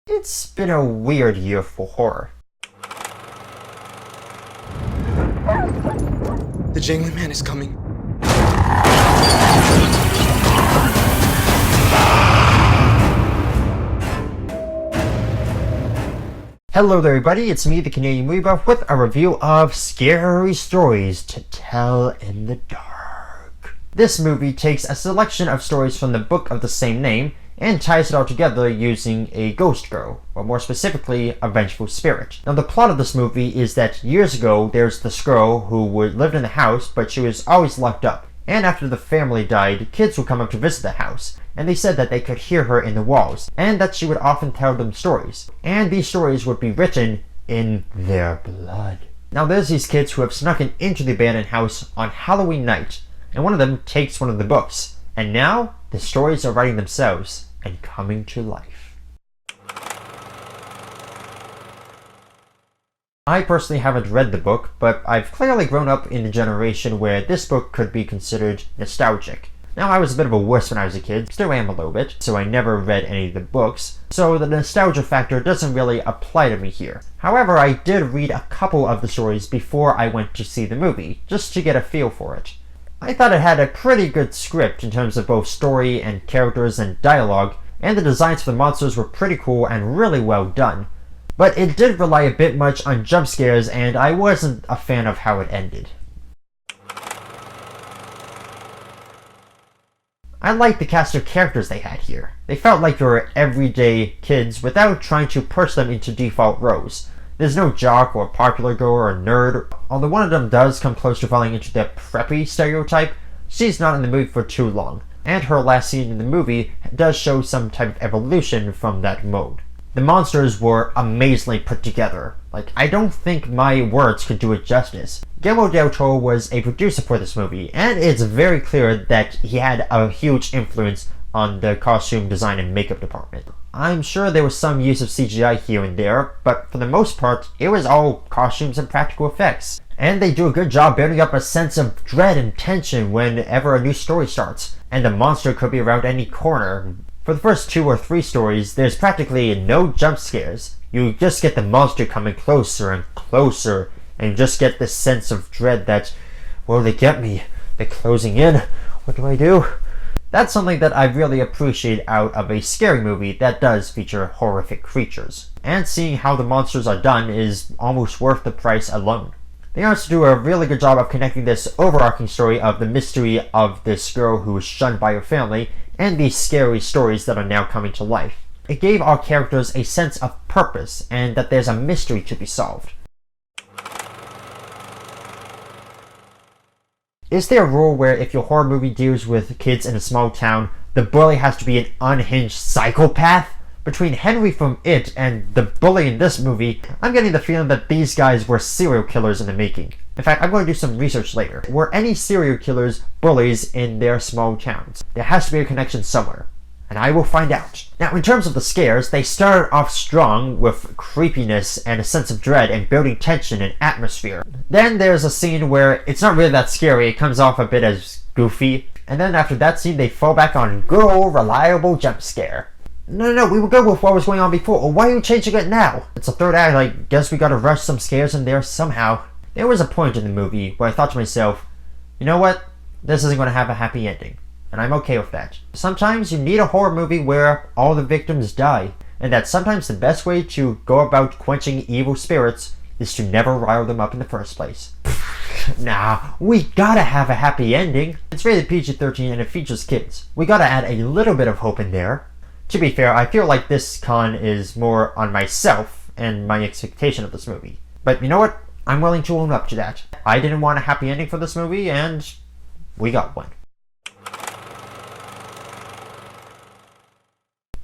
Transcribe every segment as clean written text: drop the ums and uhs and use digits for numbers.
It's been a weird year for horror. The Jangling Man is coming. Hello there everybody, it's me, the Canadian Movie Buff, with a review of Scary Stories to Tell in the Dark. This movie takes a selection of stories from the book of the same name and ties it all together using a ghost girl, or more specifically, a vengeful spirit. Now the plot of this movie is that years ago there's this girl who lived in the house, but she was always locked up. And after the family died, kids would come up to visit the house, and they said that they could hear her in the walls, and that she would often tell them stories. And these stories would be written in their blood. Now there's these kids who have snuck into the abandoned house on Halloween night, and one of them takes one of the books. And now, the stories are writing themselves and coming to life. I personally haven't read the book, but I've clearly grown up in a generation where this book could be considered nostalgic. Now, I was a bit of a wuss when I was a kid, still am a little bit, so I never read any of the books, so the nostalgia factor doesn't really apply to me here. However, I did read a couple of the stories before I went to see the movie, just to get a feel for it. I thought it had a pretty good script in terms of both story and characters and dialogue, and the designs for the monsters were pretty cool and really well done. But it did rely a bit much on jump scares, and I wasn't a fan of how it ended. I liked the cast of characters they had here. They felt like they were everyday kids without trying to push them into default roles. There's no jock or popular girl or nerd. Although one of them does come close to falling into the preppy stereotype, she's not in the movie for too long, and her last scene in the movie does show some type of evolution from that mode. The monsters were amazingly put together. I don't think my words could do it justice. Guillermo del Toro was a producer for this movie, and it's very clear that he had a huge influence on the costume design and makeup department. I'm sure there was some use of CGI here and there, but for the most part, it was all costumes and practical effects. And they do a good job building up a sense of dread and tension whenever a new story starts, and the monster could be around any corner. For the first 2 or 3 stories, there's practically no jump scares. You just get the monster coming closer and closer, and you just get this sense of dread that, will they get me? They're closing in. What do I do? That's something that I really appreciate out of a scary movie that does feature horrific creatures. And seeing how the monsters are done is almost worth the price alone. They also do a really good job of connecting this overarching story of the mystery of this girl who was shunned by her family and these scary stories that are now coming to life. It gave our characters a sense of purpose and that there's a mystery to be solved. Is there a rule where if your horror movie deals with kids in a small town, the bully has to be an unhinged psychopath? Between Henry from It and the bully in this movie, I'm getting the feeling that these guys were serial killers in the making. In fact, I'm going to do some research later. Were any serial killers bullies in their small towns? There has to be a connection somewhere, and I will find out. Now, in terms of the scares, they started off strong with creepiness and a sense of dread and building tension and atmosphere. Then there's a scene where it's not really that scary, it comes off a bit as goofy, and then after that scene they fall back on good old reliable jump scare. No, we were good with what was going on before. Why are you changing it now? It's a third act, I guess we gotta rush some scares in there somehow. There was a point in the movie where I thought to myself, you know what? This isn't gonna have a happy ending. And I'm okay with that. Sometimes you need a horror movie where all the victims die, and that sometimes the best way to go about quenching evil spirits is to never rile them up in the first place. Nah, we gotta have a happy ending. It's rated PG-13 and it features kids. We gotta add a little bit of hope in there. To be fair, I feel like this con is more on myself and my expectation of this movie. But you know what? I'm willing to own up to that. I didn't want a happy ending for this movie, and we got one.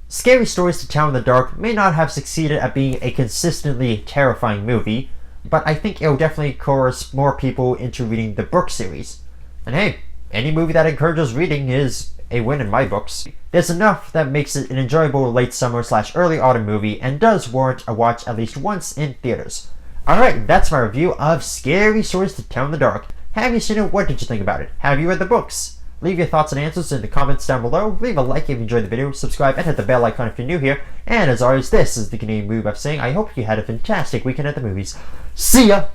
Scary Stories to Tell in the Dark may not have succeeded at being a consistently terrifying movie, but I think it'll definitely coerce more people into reading the book series. And hey, any movie that encourages reading is a win in my books. There's enough that makes it an enjoyable late summer / early autumn movie and does warrant a watch at least once in theaters. Alright, that's my review of Scary Stories to Tell in the Dark. Have you seen it? What did you think about it? Have you read the books? Leave your thoughts and answers in the comments down below. Leave a like if you enjoyed the video, subscribe, and hit the bell icon if you're new here. And as always, this is the Canadian Movie Buff saying I hope you had a fantastic weekend at the movies. See ya!